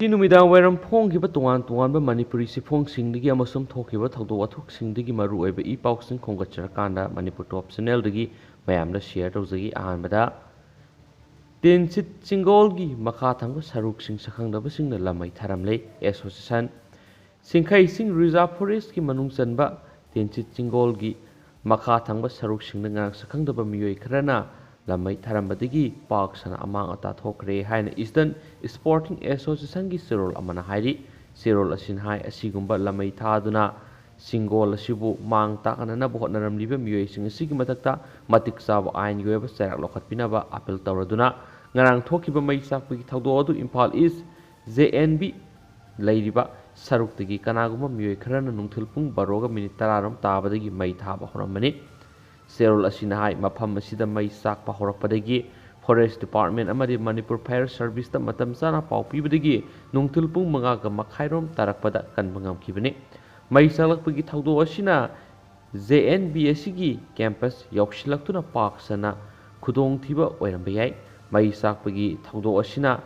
नुमिदाꯡ ꯋꯥꯏꯔꯝ ꯐꯣꯡꯈꯤꯕ ꯇꯣꯉꯥꯟ ꯇꯣꯉꯥꯟꯕ ꯃꯅꯤꯄꯨꯔꯤ ꯁꯤꯐꯣꯡꯁꯤꯡꯗꯒꯤ ꯑꯃꯁꯨꯡ ꯊꯣꯛꯈꯤꯕ ꯊꯧꯗꯣꯛ ꯋꯥꯊꯣꯛꯁꯤꯡꯗꯒꯤ ꯃꯔꯨꯑꯣꯏꯕ ꯄꯥꯎꯁꯤꯡ ꯈꯣꯝꯒꯠꯆꯔꯀꯥꯟꯗ ꯃꯅꯤꯄꯨꯔ ꯇꯣꯞ ꯆꯦꯅꯦꯜꯗꯒꯤ ꯃꯌꯥꯝꯗ ꯁꯤꯌꯔ ꯇꯧꯖꯈꯤ꯫ ꯑꯍꯥꯟꯕꯗ ꯇꯦꯟꯁꯤꯠ ꯆꯤꯡꯒꯣꯜꯒꯤ ꯃꯈꯥ ꯊꯪꯕ ꯁꯔꯨꯛꯁꯤꯡ ꯁꯛꯈꯪꯗꯕꯁꯤꯡꯅ ꯂꯝꯃꯩ ꯊꯥꯔꯝꯂꯦ꯫ ꯑꯦꯁꯣꯁꯤꯌꯦꯁꯟ ꯁꯤꯡꯈꯩꯁꯤꯡ ꯔꯤꯖꯥꯔꯚ ꯐꯣꯔꯦꯁꯠꯀꯤ ꯃꯅꯨꯡ ꯆꯟꯕ ꯇꯦꯟꯁꯤꯠ ꯆꯤꯡꯒꯣꯜꯒꯤ ꯃꯈꯥ ꯊꯪꯕ ꯁꯔꯨꯛꯁꯤꯡꯗ ꯉꯔꯥꯡ ꯁꯛꯈꯪꯗꯕ ꯃꯤꯑꯣꯏ ꯈꯔꯅ ꯂꯝꯃꯩ ꯊꯥꯔꯝꯕꯗꯒꯤ ꯄꯥꯛ ꯁꯟꯅ ꯑꯃꯥꯡ ꯑꯇꯥ ꯊꯣꯛꯈ꯭ꯔꯦ ꯍꯥꯏꯅ ꯏꯁꯇꯔꯟ ꯁ꯭ꯄꯣꯔꯇꯤꯡ ꯑꯦꯁꯣꯁꯤꯌꯦꯁꯟꯒꯤ ꯆꯦꯔꯣꯜ ꯑꯃꯅ ꯍꯥꯏꯔꯤ꯫ ꯆꯦꯔꯣꯜ ꯑꯁꯤꯅ ꯍꯥꯏ ꯑꯁꯤꯒꯨꯝꯕ ꯂꯝꯃꯩ ꯊꯥꯗꯨꯅ ꯆꯤꯡꯒꯣꯜ ꯑꯁꯤꯕꯨ ꯃꯥꯡ ꯇꯥꯛꯅꯅꯕ ꯍꯣꯠꯅꯔꯝꯂꯤꯕ ꯃꯤꯑꯣꯏꯁꯤꯡ ꯑꯁꯤꯒꯤ ꯃꯊꯛꯇ ꯃꯇꯤꯛ ꯆꯥꯕ ꯑꯥꯏꯟꯒꯤ ꯑꯣꯏꯕ ꯆꯩꯔꯥꯛ ꯂꯧꯈꯠꯄꯤꯅꯕ ꯑꯥꯄꯤꯜ ꯇꯧꯔꯗꯨꯅ ꯉꯔꯥꯡ ꯊꯣꯛꯈꯤꯕ ꯃꯩ ꯆꯥꯛꯄꯒꯤ ꯊꯧꯗꯣꯛ ꯑꯗꯨ ꯏꯝꯐꯥꯜ ꯏꯁ JNB ꯂꯩꯔꯤꯕ ꯁꯔꯨꯛꯇꯒꯤ ꯀꯅꯥꯒꯨꯝꯕ ꯃꯤꯑꯣꯏ ꯈꯔꯅ ꯅꯨꯡꯊꯤꯜ ꯄꯨꯡ 12:10 ꯇꯥꯕꯗꯒꯤ ꯃꯩ ꯊꯥꯕ ꯍꯧꯔꯝꯕꯅꯤ꯫ ꯆꯦꯔꯣꯜ ꯑꯁꯤꯅ ꯍꯥꯏ ꯃꯐꯝ ꯑꯁꯤꯗ ꯃꯩ ꯆꯥꯛꯄ ꯍꯧꯔꯛꯄꯗꯒꯤ ꯐꯣꯔꯦꯁꯠ ꯗꯤꯄꯥꯔꯠꯃꯦꯟꯠ ꯑꯃꯗꯤ ꯃꯅꯤꯄꯨꯔ ꯐꯥꯏꯌꯔ ꯁꯔꯚꯤꯁꯇ ꯃꯇꯝ ꯆꯥꯅ ꯄꯥꯎ ꯄꯤꯕꯗꯒꯤ ꯅꯨꯡꯊꯤꯜ ꯄꯨꯡ 5:30 ꯇꯥꯔꯛꯄꯗ ꯀꯟꯕ ꯉꯝꯈꯤꯕꯅꯤ꯫ ꯃꯩ ꯆꯥꯛꯂꯛꯄꯒꯤ ꯊꯧꯗꯣꯛ ꯑꯁꯤꯅ JNB ꯑꯁꯤꯒꯤ ꯀꯦꯝꯄꯁ ꯌꯧꯁꯤꯜꯂꯛꯇꯨꯅ ꯄꯥꯛ ꯁꯟꯅ ꯈꯨꯗꯣꯡꯊꯤꯕ ꯑꯣꯏꯔꯝꯕ ꯌꯥꯏ꯫ ꯃꯩ ꯆꯥꯛꯄꯒꯤ ꯊꯧꯗꯣꯛ ꯑꯁꯤꯅ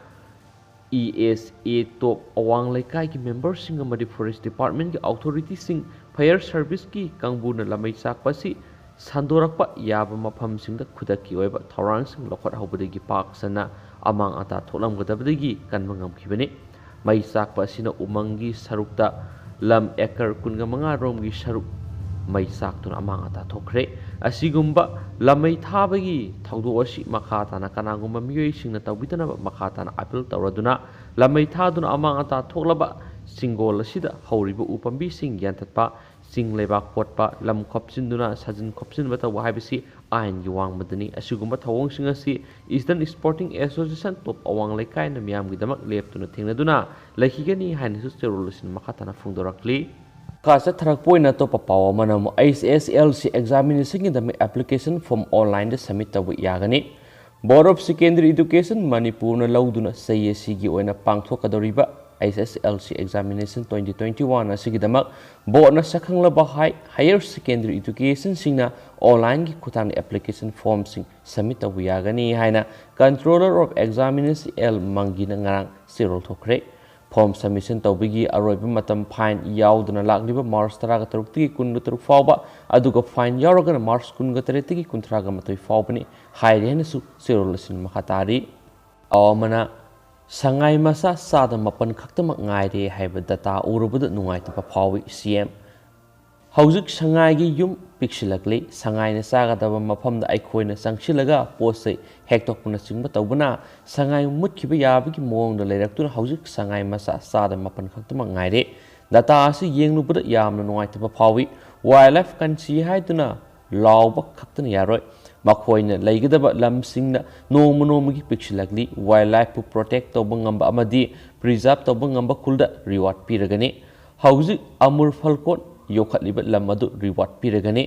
ESA ꯇꯣꯞ ꯑꯋꯥꯡ ꯂꯩꯀꯥꯏꯒꯤ ꯃꯦꯝꯕꯔꯁꯤꯡ ꯑꯃꯗꯤ ꯐꯣꯔꯦꯁꯠ ꯗꯤꯄꯥꯔꯠꯃꯦꯟꯠꯀꯤ ꯑꯣꯊꯣꯔꯤꯇꯤꯁꯤꯡ ꯐꯥꯏꯌꯔ ꯁꯔꯚꯤꯁꯀꯤ ꯀꯥꯡꯕꯨꯅ ꯂꯝꯃꯩ ꯆꯥꯛꯄ ꯑꯁꯤ ꯁꯟꯗꯣꯔꯛꯄ ꯌꯥꯕ ꯃꯐꯝꯁꯤꯡꯗ ꯈꯨꯗꯛꯀꯤ ꯑꯣꯏꯕ ꯊꯧꯔꯥꯡꯁꯤꯡ ꯂꯧꯈꯠꯍꯧꯕꯗꯒꯤ ꯄꯥꯛ ꯁꯟꯅ ꯑꯃꯥꯡ ꯑꯇꯥ ꯊꯣꯛꯂꯝꯒꯗꯕꯗꯒꯤ ꯀꯟꯕ ꯉꯝꯈꯤꯕꯅꯤ꯫ ꯃꯩ ꯆꯥꯛꯄ ꯑꯁꯤꯅ ꯎꯃꯪꯒꯤ ꯁꯔꯨꯛꯇ ꯂꯝ ꯑꯦꯀꯔ 25 ꯔꯣꯝꯒꯤ ꯁꯔꯨꯛ ꯃꯩ ꯆꯥꯛꯇꯨꯅ ꯑꯃꯥꯡ ꯑꯇꯥ ꯊꯣꯛꯈ꯭ꯔꯦ꯫ ꯑꯁꯤꯒꯨꯝꯕ ꯂꯝꯃꯩ ꯊꯥꯕꯒꯤ ꯊꯧꯗꯣꯛ ꯑꯁꯤ ꯃꯈꯥ ꯇꯥꯅ ꯀꯅꯥꯒꯨꯝꯕ ꯃꯤꯑꯣꯏꯁꯤꯡꯅ ꯇꯧꯕꯤꯗꯅꯕ ꯃꯈꯥ ꯇꯥꯅ ꯑꯥꯄꯤꯜ ꯇꯧꯔꯗꯨꯅ ꯂꯝꯃꯩ ꯊꯥꯗꯨꯅ ꯑꯃꯥꯡ ꯑꯇꯥ ꯊꯣꯛꯂꯕ ꯆꯤꯡꯒꯣꯜ ꯑꯁꯤꯗ ꯍꯧꯔꯤꯕ ꯎ ꯄꯥꯝꯕꯤꯁꯤꯡ ꯌꯥꯟꯊꯠꯄ, ꯆꯤꯡ ꯂꯩꯕꯥꯛ ꯀꯣꯠꯄ, ꯂꯝ ꯈꯣꯞꯆꯤꯟꯗꯨꯅ ꯁꯥꯖꯤꯟ ꯈꯣꯞꯆꯤꯟꯕ ꯇꯧꯕ ꯍꯥꯏꯕꯁꯤ ꯑꯥꯏꯟꯒꯤ ꯋꯥꯡꯃꯗꯅꯤ꯫ ꯑꯁꯤꯒꯨꯝꯕ ꯊꯧꯑꯣꯡꯁꯤꯡ ꯑꯁꯤ ꯏꯁꯇꯔꯟ ꯁ꯭ꯄꯣꯔꯇꯤꯡ ꯑꯦꯁꯣꯁꯤꯌꯦꯁꯟ ꯇꯣꯞ ꯑꯋꯥꯡ ꯂꯩꯀꯥꯏꯅ ꯃꯤꯌꯥꯝꯒꯤꯗꯃꯛ ꯂꯦꯞꯇꯨꯅ ꯊꯦꯡꯅꯗꯨꯅ ꯂꯩꯈꯤꯒꯅꯤ ꯍꯥꯏꯅꯁꯨ ꯆꯦꯔꯣꯜ ꯑꯁꯤꯅ ꯃꯈꯥ ꯇꯥꯅ ꯐꯣꯡꯗꯣꯔꯛꯂꯤ꯫ ꯃꯈꯥ ꯆꯠꯊꯔꯛꯄ ꯑꯣꯏꯅ ꯑꯇꯣꯞꯄ ꯄꯥꯎ ꯑꯃꯅ ꯑꯃꯨꯛ HSLC ꯑꯦꯛꯖꯥꯃꯤꯅꯦꯁꯟꯒꯤꯗꯃꯛ ꯑꯦꯄ꯭ꯂꯤꯀꯦꯁꯟ ꯐꯣꯔꯝ ꯑꯣꯟꯂꯥꯏꯟꯗ ꯁꯕꯃꯤꯠ ꯇꯧꯕ ꯌꯥꯒꯅꯤ꯫ ꯕꯣꯔꯗ ꯑꯣꯐ ꯁꯦꯀꯦꯟꯗꯔꯤ ꯏꯗꯨꯀꯦꯁꯟ ꯃꯅꯤꯄꯨꯔꯅ ꯂꯧꯗꯨꯅ ꯆꯍꯤ ꯑꯁꯤꯒꯤ ꯑꯣꯏꯅ ꯄꯥꯡꯊꯣꯛꯀꯗꯧꯔꯤꯕ HSLC ꯑꯦꯛꯖꯥꯃꯤꯅꯦꯁꯟ 2021 ꯑꯁꯤꯒꯤꯗꯃꯛ ꯕꯣꯔꯗꯅ ꯁꯛꯈꯪꯂꯕ ꯍꯥꯌꯔ ꯁꯦꯀꯦꯟꯗꯔꯤ ꯏꯗꯨꯀꯦꯁꯟꯁꯤꯡꯅ ꯑꯣꯟꯂꯥꯏꯟꯒꯤ ꯈꯨꯠꯊꯥꯡꯗ ꯑꯦꯄ꯭ꯂꯤꯀꯦꯁꯟ ꯐꯣꯔꯝꯁꯤꯡ ꯁꯕꯃꯤꯠ ꯇꯧꯕ ꯌꯥꯒꯅꯤ ꯍꯥꯏꯅ ꯀꯟꯇ꯭ꯔꯣꯂꯔ ꯑꯣꯐ ꯑꯦꯛꯖꯥꯃꯤꯅꯦꯁꯟ L ꯃꯪꯒꯤꯅ ꯉꯔꯥꯡ ꯆꯦꯔꯣꯜ ꯊꯣꯛꯈ꯭ꯔꯦ꯫ ꯐꯣꯔꯝ ꯁꯕꯃꯤꯁꯟ ꯇꯧꯕꯒꯤ ꯑꯔꯣꯏꯕ ꯃꯇꯝ ꯐꯥꯏꯟ ꯌꯥꯎꯗꯅ ꯂꯥꯛꯂꯤꯕ ꯃꯥꯔꯆ 13 23 ꯐꯥꯎꯕ ꯑꯗꯨꯒ ꯐꯥꯏꯟ ꯌꯥꯎꯔꯒꯅ ꯃꯥꯔꯆ 18 32 ꯐꯥꯎꯕꯅꯤ ꯍꯥꯏꯔꯤ ꯍꯥꯏꯅꯁꯨ ꯆꯦꯔꯣꯜ ꯑꯁꯤꯅ ꯃꯈꯥ ꯇꯥꯔꯤ꯫ ꯑꯃꯅ ꯁꯉꯥꯏ ꯃꯆꯥ 9% ꯈꯛꯇꯃꯛ ꯉꯥꯏꯔꯦ ꯍꯥꯏꯕ ꯗꯇꯥ ꯎꯔꯨꯕꯗ ꯅꯨꯡꯉꯥꯏꯇꯕ ꯐꯥꯎꯏ CM꯫ ꯍꯧꯖꯤꯛ ꯁꯉꯥꯏꯒꯤ ꯌꯨꯝ ꯄꯤꯛꯁꯤꯜꯂꯛꯂꯤ꯫ ꯁꯉꯥꯏꯅ ꯆꯥꯒꯗꯕ ꯃꯐꯝꯗ ꯑꯩꯈꯣꯏꯅ ꯆꯪꯁꯤꯜꯂꯒ ꯄꯣꯠꯆꯩ ꯍꯦꯛꯇꯣꯛꯄꯅꯆꯤꯡꯕ ꯇꯧꯕꯅ ꯁꯉꯥꯏ ꯃꯨꯠꯈꯤꯕ ꯌꯥꯕꯒꯤ ꯃꯑꯣꯡꯗ ꯂꯩꯔꯛꯇꯨꯅ ꯍꯧꯖꯤꯛ ꯁꯉꯥꯏ ꯃꯆꯥ 9% ꯈꯛꯇꯃꯛ ꯉꯥꯏꯔꯦ꯫ ꯗꯇꯥ ꯑꯁꯤ ꯌꯦꯡꯂꯨꯕꯗ ꯌꯥꯝꯅ ꯅꯨꯡꯉꯥꯏꯇꯕ ꯐꯥꯎꯏ꯫ ꯋꯥꯏꯜꯗꯂꯥꯏꯐ ꯀꯟꯁꯤ ꯍꯥꯏꯗꯨꯅ ꯂꯥꯎꯕ ꯈꯛꯇꯅ ꯌꯥꯔꯣꯏ꯫ ꯃꯈꯣꯏꯅ ꯂꯩꯒꯗꯕ ꯂꯝꯁꯤꯡꯅ ꯅꯣꯡꯃ ꯅꯣꯡꯃꯒꯤ ꯄꯤꯛꯁꯤꯜꯂꯛꯂꯤ꯫ ꯋꯥꯏꯜꯗꯂꯥꯏꯐꯄꯨ ꯄ꯭ꯔꯣꯇꯦꯛ ꯇꯧꯕ ꯉꯝꯕ ꯑꯃꯗꯤ ꯄ꯭ꯔꯤꯖꯥꯔꯚ ꯇꯧꯕ ꯉꯝꯕ ꯈꯨꯜꯗ ꯔꯤꯋꯥꯔꯗ ꯄꯤꯔꯒꯅꯤ꯫ ꯍꯧꯖꯤꯛ ꯑꯃꯨꯔ ꯐꯜꯀꯣꯠ ꯌꯣꯛꯈꯠꯂꯤꯕ ꯂꯝ ꯑꯗꯨ ꯔꯤꯋꯥꯔꯗ ꯄꯤꯔꯒꯅꯤ꯫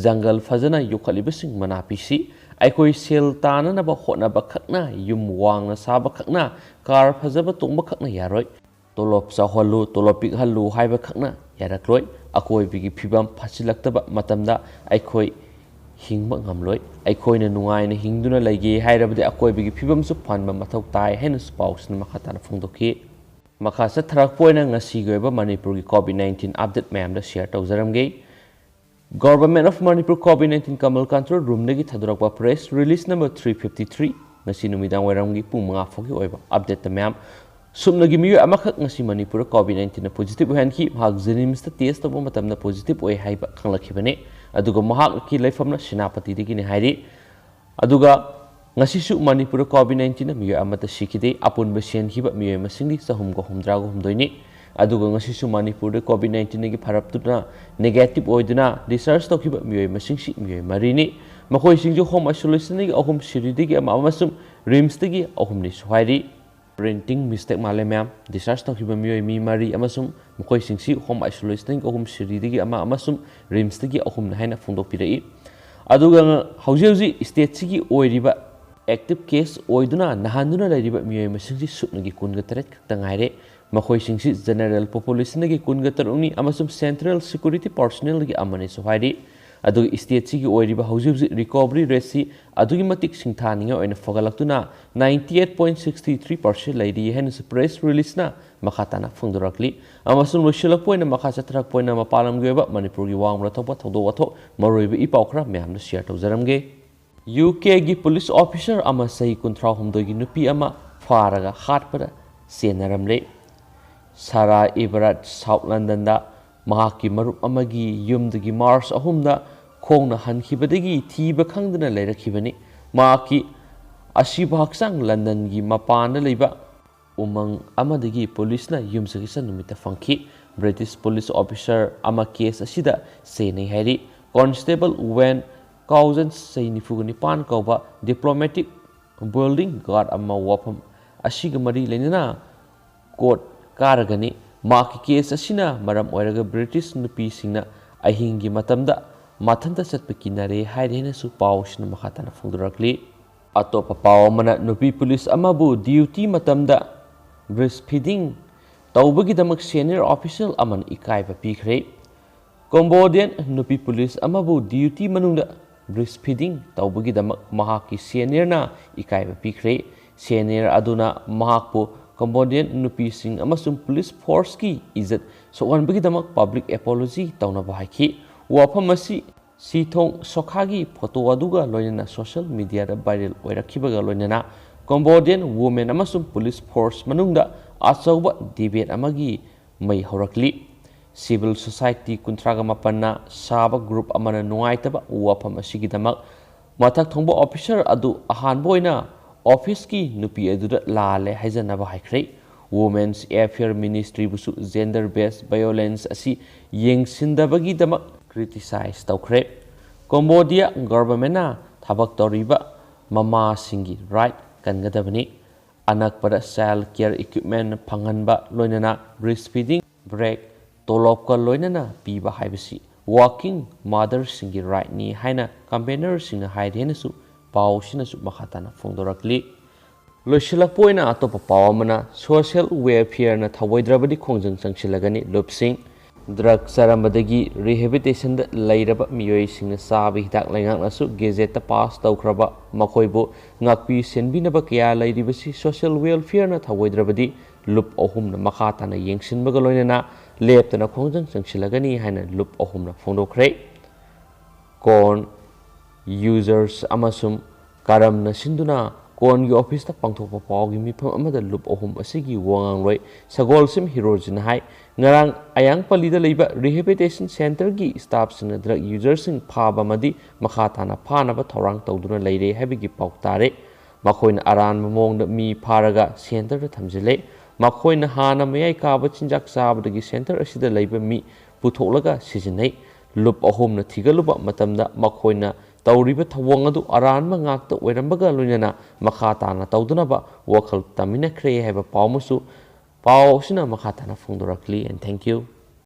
ꯖꯪꯒꯜ ꯐꯖꯅ ꯌꯣꯛꯈꯠꯂꯤꯕꯁꯤꯡ ꯃꯅꯥ ꯄꯤꯁꯤ꯫ ꯑꯩꯈꯣꯏ ꯁꯦꯜ ꯇꯥꯅꯅꯕ ꯍꯣꯠꯅꯕ ꯈꯛꯅ, ꯌꯨꯝ ꯋꯥꯡꯅ ꯁꯥꯕ ꯈꯛꯅ, ꯀꯥꯔ ꯐꯖꯕ ꯇꯣꯡꯕ ꯈꯛꯅ ꯌꯥꯔꯣꯏ꯫ ꯇꯣꯂꯣꯞ ꯆꯥꯎꯍꯜꯂꯨ, ꯇꯣꯂꯣꯞ ꯄꯤꯛꯍꯜꯂꯨ ꯍꯥꯏꯕ ꯈꯛꯅ ꯌꯥꯔꯛꯂꯣꯏ꯫ ꯑꯀꯣꯏꯕꯒꯤ ꯐꯤꯕꯝ ꯐꯠꯁꯤꯜꯂꯛꯇꯕ ꯃꯇꯝꯗ ꯑꯩꯈꯣꯏ ꯍꯤꯡꯕ ꯉꯝꯂꯣꯏ꯫ ꯑꯩꯈꯣꯏꯅ ꯅꯨꯡꯉꯥꯏꯅ ꯍꯤꯡꯗꯨꯅ ꯂꯩꯒꯦ ꯍꯥꯏꯔꯕꯗꯤ ꯑꯀꯣꯏꯕꯒꯤ ꯐꯤꯕꯝꯁꯨ ꯐꯍꯟꯕ ꯃꯊꯧ ꯇꯥꯏ ꯍꯥꯏꯅꯁꯨ ꯄꯥꯎꯁꯤꯅ ꯃꯈꯥ ꯇꯥꯅ ꯐꯣꯡꯗꯣꯛꯈꯤ꯫ ꯃꯈꯥ ꯆꯠꯊꯔꯛꯄ ꯑꯣꯏꯅ ꯉꯁꯤꯒꯤ ꯑꯣꯏꯕ ꯃꯅꯤꯄꯨꯔꯒꯤ COVID-19 ꯑꯞꯗꯦꯠ ꯃꯌꯥꯝꯗ ꯁꯤꯌꯔ ꯇꯧꯖꯔꯝꯒꯦ꯫ Government of Manipur COVID-19 common control ꯔꯨꯝꯗꯒꯤ ꯊꯥꯗꯣꯔꯛꯄ ꯄ꯭ꯔꯦꯁ ꯔꯤꯂꯤꯖ ꯅꯝꯕꯔ 353 ꯉꯁꯤ ꯅꯨꯃꯤꯗꯥꯡ ꯋꯥꯏꯔꯝꯒꯤ ꯄꯨꯡ 5 ꯐꯥꯎꯒꯤ ꯑꯣꯏꯕ ꯑꯞꯗꯦꯠꯇ ꯃꯌꯥꯝ ꯁꯨꯞꯅꯒꯤ ꯃꯤꯑꯣꯏ ꯑꯃꯈꯛ ꯉꯁꯤ ꯃꯅꯤꯄꯨꯔꯗ COVID-19ꯅ ꯄꯣꯖꯤꯇꯤꯚ ꯑꯣꯏꯍꯟꯈꯤ꯫ ꯃꯍꯥꯛ ꯖꯦꯅꯤꯝꯁꯇ ꯇꯦꯁ ꯇꯧꯕ ꯃꯇꯝꯗ ꯄꯣꯖꯤꯇꯤꯚ ꯑꯣꯏ ꯍꯥꯏꯕ ꯈꯪꯂꯛꯈꯤꯕꯅꯤ꯫ ꯑꯗꯨꯒ ꯃꯍꯥꯛꯀꯤ ꯂꯩꯐꯝꯅ ꯁꯦꯅꯥꯄꯇꯤꯗꯒꯤꯅꯤ ꯍꯥꯏꯔꯤ꯫ ꯑꯗꯨꯒ ꯉꯁꯤꯁꯨ ꯃꯅꯤꯄꯨꯔꯗ COVID-19ꯅ ꯃꯤꯑꯣꯏ ꯑꯃꯠꯇ ꯁꯤꯈꯤꯗꯦ꯫ ꯑꯄꯨꯟꯕ ꯁꯤꯈꯤꯕ ꯃꯤꯑꯣꯏ ꯃꯁꯤꯡꯗꯤ 363ꯅꯤ꯫ ꯑꯗꯨꯒ ꯉꯁꯤꯁꯨ ꯃꯅꯤꯄꯨꯔꯗ COVID-19ꯗꯒꯤ ꯐꯔꯛꯇꯨꯅ ꯅꯦꯒꯦꯇꯤꯚ ꯑꯣꯏꯗꯨꯅ ꯗꯤꯁꯆꯥꯔꯖ ꯇꯧꯈꯤꯕ ꯃꯤꯑꯣꯏ ꯃꯁꯤꯡꯁꯤ ꯃꯤꯑꯣꯏ 4ꯅꯤ꯫ ꯃꯈꯣꯏꯁꯤꯡꯁꯨ ꯍꯣꯝ ꯑꯥꯏꯁꯣꯂꯦꯁꯟꯗꯒꯤ 3, ꯁꯤꯔꯤꯗꯒꯤ 1 ꯑꯃꯁꯨꯡ ꯔꯤꯝꯁꯇꯒꯤ 3ꯅꯤꯁꯨ ꯍꯥꯏꯔꯤ꯫ ꯄ꯭ꯔꯤꯟꯇꯤꯡ ꯃꯤꯁꯇꯦꯛ ꯃꯥꯜꯂꯦ ꯃꯌꯥꯝ꯫ ꯗꯤꯁꯆꯥꯔꯖ ꯇꯧꯈꯤꯕ ꯃꯤꯑꯣꯏ 4 ꯑꯃꯁꯨꯡ ꯃꯈꯣꯏꯁꯤꯡꯁꯤ ꯍꯣꯝ ꯑꯥꯏꯁꯣꯂꯦꯁꯟꯗꯒꯤ 3, ꯁꯤꯔꯤꯗꯒꯤ 1 ꯑꯃꯁꯨꯡ ꯔꯤꯝꯁꯇꯒꯤ 3 ꯍꯥꯏꯅ ꯐꯣꯡꯗꯣꯛꯄꯤꯔꯛꯏ꯫ ꯑꯗꯨꯒ ꯍꯧꯖꯤꯛ ꯏꯁꯇꯦꯠꯁꯤꯒꯤ ꯑꯣꯏꯔꯤꯕ ꯑꯦꯛꯇꯤꯚ ꯀꯦꯁ ꯑꯣꯏꯗꯨꯅ ꯅꯥꯍꯟꯗꯨꯅ ꯂꯩꯔꯤꯕ ꯃꯤꯑꯣꯏ ꯃꯁꯤꯡꯁꯤ ꯁꯨꯞꯅꯒꯤ 18 ꯈꯛꯇ ꯉꯥꯏꯔꯦ꯫ ꯃꯈꯣꯏꯁꯤꯡꯁꯤ ꯖꯦꯅꯔꯦꯜ ꯄꯣꯄꯨꯂꯦꯁꯟꯗꯒꯤ 13ꯅꯤ ꯑꯃꯁꯨꯡ ꯁꯦꯟꯇ꯭ꯔꯦꯜ ꯁꯦꯀ꯭ꯌꯨꯔꯤꯇꯤ ꯄꯥꯔꯁꯣꯅꯦꯜꯗꯒꯤ 1ꯅꯤꯁꯨ ꯍꯥꯏꯔꯤ꯫ ꯑꯗꯨꯒ ꯁ꯭ꯇꯦꯠꯁꯤꯒꯤ ꯑꯣꯏꯔꯤꯕ ꯍꯧꯖꯤꯛ ꯍꯧꯖꯤꯛ ꯔꯤꯀꯣꯚꯔꯤ ꯔꯦꯠꯁꯤ ꯑꯗꯨꯒꯤ ꯃꯇꯤꯛ ꯁꯤꯡꯊꯥꯅꯤꯡꯉꯥꯏ ꯑꯣꯏꯅ ꯐꯒꯠꯂꯛꯇꯨꯅ 98.63% ꯂꯩꯔꯤ ꯍꯥꯏꯅꯁꯨ ꯄ꯭ꯔꯦꯁ ꯔꯤꯂꯤꯁꯅ ꯃꯈꯥ ꯇꯥꯅ ꯐꯣꯡꯗꯣꯔꯛꯂꯤ ꯑꯃꯁꯨꯡ ꯂꯣꯏꯁꯤꯜꯂꯛꯄ ꯑꯣꯏꯅ ꯃꯈꯥ ꯆꯠꯊꯔꯛꯄ ꯑꯣꯏꯅ ꯃꯄꯥꯟ ꯂꯝꯒꯤ ꯑꯣꯏꯕ ꯃꯅꯤꯄꯨꯔꯒꯤ ꯋꯥꯡꯃꯗ ꯊꯣꯛꯄ ꯊꯧꯗꯣꯛ ꯋꯥꯊꯣꯛ ꯃꯔꯨꯑꯣꯏꯕ ꯏ ꯄꯥꯎ ꯈꯔ ꯃꯌꯥꯝꯅ ꯁꯤꯌꯔ ꯇꯧꯖꯔꯝꯒꯦ UKꯒꯤ ꯄꯨꯂꯤꯁ ꯑꯣꯐꯤꯁꯔ ꯑꯃ ꯆꯍꯤ 63ꯒꯤ ꯅꯨꯄꯤ ꯑꯃ ꯐꯥꯔꯒ ꯍꯥꯠꯄꯗ ꯆꯦꯟꯅꯔꯝꯂꯦ ꯁꯥꯔꯥ ꯏꯕꯔꯠ ꯁꯥꯎꯠ ꯂꯟꯗꯟꯗ ꯃꯍꯥꯛꯀꯤ ꯃꯔꯨꯞ ꯑꯃꯒꯤ ꯌꯨꯝꯗꯒꯤ ꯃꯥꯔꯆ 3ꯗ ꯈꯣꯡꯅ ꯍꯟꯈꯤꯕꯗꯒꯤ ꯊꯤꯕ ꯈꯪꯗꯅ ꯂꯩꯔꯛꯈꯤꯕꯅꯤ ꯃꯍꯥꯛꯀꯤ ꯑꯁꯤꯕ ꯍꯛꯆꯥꯡ ꯂꯟꯗꯟꯒꯤ ꯃꯄꯥꯟꯗ ꯂꯩꯕ ꯎꯃꯪ ꯑꯃꯗꯒꯤ ꯄꯨꯂꯤꯁꯅ ꯌꯨꯝꯁꯀꯩꯁ ꯅꯨꯃꯤꯠꯇ ꯐꯪꯈꯤ ꯕ꯭ꯔꯤꯇꯤꯁ ꯄꯨꯂꯤꯁ ꯑꯣꯐꯤꯁꯔ ꯑꯃ ꯀꯦꯁ ꯑꯁꯤꯗ ꯆꯦꯟꯅꯩ ꯍꯥꯏꯔꯤ ꯀꯣꯟꯁꯇꯦꯕꯜ ꯋꯦꯟ ꯀꯥꯎꯖꯟꯁ ꯆꯍꯤ 94 ꯀꯧꯕ ꯗꯤꯄ꯭ꯂꯣꯃꯦꯇꯤꯛ ꯕꯤꯜꯗꯤꯡ ꯒꯥꯔꯗ ꯑꯃ ꯋꯥꯐꯝ ꯑꯁꯤꯒ ꯃꯔꯤ ꯂꯩꯅꯅ ꯀꯣꯔꯠ ꯀꯥꯔꯒꯅꯤ ꯃꯍꯥꯛꯀꯤ ꯀꯦꯁ ꯑꯁꯤꯅ ꯃꯔꯝ ꯑꯣꯏꯔꯒ ꯕ꯭ꯔꯤꯇꯤꯁ ꯅꯨꯄꯤꯁꯤꯡꯅ ꯑꯍꯤꯡꯒꯤ ꯃꯇꯝꯗ ꯃꯊꯟꯇ ꯆꯠꯄ ꯀꯤꯅꯔꯦ ꯍꯥꯏꯔꯦ ꯍꯥꯏꯅꯁꯨ ꯄꯥꯎ ꯑꯁꯤꯅ ꯃꯈꯥ ꯇꯥꯅ ꯐꯣꯡꯗꯣꯔꯛꯂꯤ ꯑꯇꯣꯞꯄ ꯄꯥꯎ ꯑꯃꯅ ꯅꯨꯄꯤ ꯄꯨꯂꯤꯁ ꯑꯃꯕꯨ ꯗ꯭ꯌꯨꯇꯤ ꯃꯇꯝꯗ ꯕ꯭ꯔꯦꯁ ꯐꯤꯗꯤꯡ ꯇꯧꯕꯒꯤꯗꯃꯛ ꯁꯦꯅꯤꯌꯔ ꯑꯣꯐꯤꯁꯤꯌꯦꯜ ꯑꯃꯅ ꯏꯀꯥꯏꯕ ꯄꯤꯈ꯭ꯔꯦ ꯀꯝꯕꯣꯗꯤꯌꯟ ꯅꯨꯄꯤ ꯄꯨꯂꯤꯁ ꯑꯃꯕꯨ ꯗ꯭ꯌꯨꯇꯤ ꯃꯅꯨꯡꯗ ꯕ꯭ꯔꯦꯁ ꯐꯤꯗꯤꯡ ꯇꯧꯕꯒꯤꯗꯃꯛ ꯃꯍꯥꯛꯀꯤ ꯁꯦꯅꯤꯌꯔꯅ ꯏꯀꯥꯏꯕ ꯄꯤꯈ꯭ꯔꯦ ꯁꯦꯅꯤꯌꯔ ꯑꯗꯨꯅ ꯃꯍꯥꯛꯄꯨ ꯀꯝꯕꯣꯗꯤꯌꯟ ꯅꯨꯄꯤꯁꯤꯡ ꯑꯃꯁꯨꯡ ꯄꯨꯂꯤꯁ ꯐꯣꯔꯁꯀꯤ ꯏꯖꯠ ꯁꯣꯛꯍꯟꯕꯒꯤꯗꯃꯛ ꯄꯕ꯭ꯂꯤꯛ ꯑꯦꯄꯣꯂꯣꯖꯤ ꯇꯧꯅꯕ ꯍꯥꯏꯈꯤ ꯋꯥꯐꯝ ꯑꯁꯤ ꯁꯤꯊꯣꯡ ꯁꯣꯈꯥꯒꯤ ꯐꯣꯇꯣ ꯑꯗꯨꯒ ꯂꯣꯏꯅꯅ ꯁꯣꯁꯤꯌꯦꯜ ꯃꯤꯗꯤꯌꯥꯗ ꯚꯥꯏꯔꯦꯜ ꯑꯣꯏꯔꯛꯈꯤꯕꯒ ꯂꯣꯏꯅꯅ ꯀꯝꯕꯣꯗꯤꯌꯟ ꯋꯨꯃꯦꯟ ꯑꯃꯁꯨꯡ ꯄꯨꯂꯤꯁ ꯐꯣꯔꯁ ꯃꯅꯨꯡꯗ ꯑꯆꯧꯕ ꯗꯤꯕꯦꯠ ꯑꯃꯒꯤ ꯃꯩ ꯍꯧꯔꯛꯂꯤ ꯁꯤꯚꯤꯜ ꯁꯣꯁꯥꯏꯇꯤ 38ꯅ ꯁꯥꯕ ꯒ꯭ꯔꯨꯞ ꯑꯃꯅ ꯅꯨꯡꯉꯥꯏꯇꯕ ꯋꯥꯐꯝ ꯑꯁꯤꯒꯤꯗꯃꯛ ꯃꯊꯛ ꯊꯣꯡꯕ ꯑꯣꯐꯤꯁꯔ ꯑꯗꯨ ꯑꯍꯥꯟꯕ ꯑꯣꯏꯅ ꯑꯣꯐꯤꯁꯀꯤ ꯅꯨꯄꯤ ꯑꯗꯨꯗ ꯂꯥꯜꯂꯦ ꯍꯥꯏꯖꯅꯕ ꯍꯥꯏꯈ꯭ꯔꯦ ꯋꯨꯃꯦꯟꯁ ꯑꯦꯐꯤꯌꯔ ꯃꯤꯅꯤꯁꯇ꯭ꯔꯤꯕꯨꯁꯨ ꯖꯦꯟꯗꯔ ꯕꯦꯁ ꯚꯥꯏꯑꯣꯂꯦꯟꯁ ꯑꯁꯤ ꯌꯦꯡꯁꯤꯟꯗꯕꯒꯤꯗꯃꯛ ꯀ꯭ꯔꯤꯇꯤꯁꯥꯏꯖ ꯇꯧꯈ꯭ꯔꯦ ꯀꯝꯕꯣꯗꯤꯌꯥ ꯒꯚꯔꯟꯃꯦꯟꯠꯅ ꯊꯕꯛ ꯇꯧꯔꯤꯕ ꯃꯃꯥꯁꯤꯡꯒꯤ ꯔꯥꯏꯠ ꯀꯟꯒꯗꯕꯅꯤ ꯑꯅꯛꯄꯗ ꯆꯥꯏꯜꯗ ꯀꯦꯌꯔ ꯏꯀ꯭ꯋꯤꯞꯃꯦꯟꯠ ꯐꯪꯍꯟꯕ ꯂꯣꯏꯅꯅ ꯕ꯭ꯔꯦꯁ ꯐꯤꯗꯤꯡ ꯕ꯭ꯔꯦꯛ ꯇꯣꯂꯣꯞꯀ ꯂꯣꯏꯅꯅ ꯄꯤꯕ ꯍꯥꯏꯕꯁꯤ ꯋꯥꯔꯀꯤꯡ ꯃꯥꯗꯔꯁꯤꯡꯒꯤ ꯔꯥꯏꯠꯅꯤ ꯍꯥꯏꯅ ꯀꯝꯄꯦꯅꯔꯁꯤꯡꯅ ꯍꯥꯏꯔꯤ ꯍꯥꯏꯅꯁꯨ ꯄꯥꯎ ꯑꯁꯤꯅꯁꯨ ꯃꯈꯥ ꯇꯥꯅ ꯐꯣꯡꯗꯣꯔꯛꯂꯤ ꯂꯣꯏꯁꯤꯜꯂꯛꯄ ꯑꯣꯏꯅ ꯑꯇꯣꯞꯄ ꯄꯥꯎ ꯑꯃꯅ ꯁꯣꯁꯤꯌꯦꯜ ꯋꯦꯜꯐꯤꯌꯔꯅ ꯊꯧꯑꯣꯏꯗ꯭ꯔꯕꯗꯤ ꯈꯣꯡꯖꯪ ꯆꯪꯁꯤꯜꯂꯒꯅꯤ ꯂꯨꯞꯁꯤꯡ ꯗ꯭ꯔꯒ ꯆꯥꯔꯝꯕꯗꯒꯤ ꯔꯤꯍꯦꯕꯤꯂꯤꯇꯦꯁꯟꯗ ꯂꯩꯔꯕ ꯃꯤꯑꯣꯏꯁꯤꯡꯅ ꯆꯥꯕ ꯍꯤꯗꯥꯛ ꯂꯩꯉꯥꯛꯅꯁꯨ ꯒꯦꯖꯦꯠꯇ ꯄꯥꯁ ꯇꯧꯈ꯭ꯔꯕ ꯃꯈꯣꯏꯕꯨ ꯉꯥꯛꯄꯤ ꯁꯦꯟꯕꯤꯅꯕ ꯀꯌꯥ ꯂꯩꯔꯤꯕꯁꯤ ꯁꯣꯁꯤꯌꯦꯜ ꯋꯦꯜꯐꯤꯌꯔꯅ ꯊꯧꯑꯣꯏꯗ꯭ꯔꯕꯗꯤ ꯂꯨꯞ ꯑꯍꯨꯝꯅ ꯃꯈꯥ ꯇꯥꯅ ꯌꯦꯡꯁꯤꯟꯕꯒ ꯂꯣꯏꯅꯅ ꯂꯦꯞꯇꯅ ꯈꯣꯡꯖꯪ ꯆꯪꯁꯤꯜꯂꯒꯅꯤ ꯍꯥꯏꯅ ꯂꯨꯞ ꯑꯍꯨꯝꯅ ꯐꯣꯡꯗꯣꯛꯈ꯭ꯔꯦ ꯀꯣꯔꯟ ꯌꯨꯖꯔꯁ ꯑꯃꯁꯨꯡ ꯀꯔꯝꯅ ꯁꯤꯟꯗꯨꯅ ꯀꯣꯔꯟꯒꯤ ꯑꯣꯐꯤꯁꯇ ꯄꯥꯡꯊꯣꯛꯄ ꯄꯥꯎꯒꯤ ꯃꯤꯐꯝ ꯑꯃꯗ ꯂꯨꯞ ꯑꯍꯨꯝ ꯑꯁꯤꯒꯤ ꯋꯥꯉꯥꯡꯂꯣꯏ ꯁꯒꯣꯜꯁꯤꯝ ꯍꯤꯔꯣꯖꯤꯅ ꯍꯥꯏ ꯉꯔꯥꯡ ꯑꯌꯥꯡꯄꯜꯂꯤꯗ ꯂꯩꯕ ꯔꯤꯍꯦꯕꯤꯂꯤꯇꯦꯁꯟ ꯁꯦꯟꯇꯔꯒꯤ ꯁ꯭ꯇꯥꯐꯁꯤꯡꯅ ꯗ꯭ꯔꯒ ꯌꯨꯖꯔꯁꯤꯡ ꯐꯥꯕ ꯑꯃꯗꯤ ꯃꯈꯥ ꯇꯥꯅ ꯐꯥꯅꯕ ꯊꯧꯔꯥꯡ ꯇꯧꯗꯨꯅ ꯂꯩꯔꯦ ꯍꯥꯏꯕꯒꯤ ꯄꯥꯎ ꯇꯥꯔꯦ ꯃꯈꯣꯏꯅ ꯑꯔꯥꯟꯕ ꯃꯑꯣꯡꯗ ꯃꯤ ꯐꯥꯔꯒ ꯁꯦꯟꯇꯔꯗ ꯊꯝꯖꯤꯜꯂꯦ ꯃꯈꯣꯏꯅ ꯍꯥꯟꯅ ꯃꯌꯥꯏ ꯀꯥꯕ ꯆꯤꯟꯖꯥꯛ ꯆꯥꯕꯗꯒꯤ ꯁꯦꯟꯇꯔ ꯑꯁꯤꯗ ꯂꯩꯕ ꯃꯤ ꯄꯨꯊꯣꯛꯂꯒ ꯁꯤꯖꯤꯟꯅꯩ ꯂꯨꯞ ꯑꯍꯨꯝꯅ ꯊꯤꯒꯠꯂꯨꯕ ꯃꯇꯝꯗ ꯃꯈꯣꯏꯅ ꯇꯧꯔꯤꯕ ꯊꯧꯑꯣꯡ ꯑꯗꯨ ꯑꯔꯥꯟꯕ ꯉꯥꯛꯇ ꯑꯣꯏꯔꯝꯕꯒ ꯂꯣꯏꯅꯅ ꯃꯈꯥ ꯇꯥꯅ ꯇꯧꯗꯅꯕ ꯋꯥꯈꯜ ꯇꯥꯃꯤꯟꯅꯈ꯭ꯔꯦ ꯍꯥꯏꯕ ꯄꯥꯎ ꯑꯃꯁꯨ ꯄꯥꯎ ꯑꯁꯤꯅ ꯃꯈꯥ ꯇꯥꯅ ꯐꯣꯡꯗꯣꯔꯛꯂꯤ ꯑꯦꯟ ꯊꯦꯡꯛ ꯌꯨ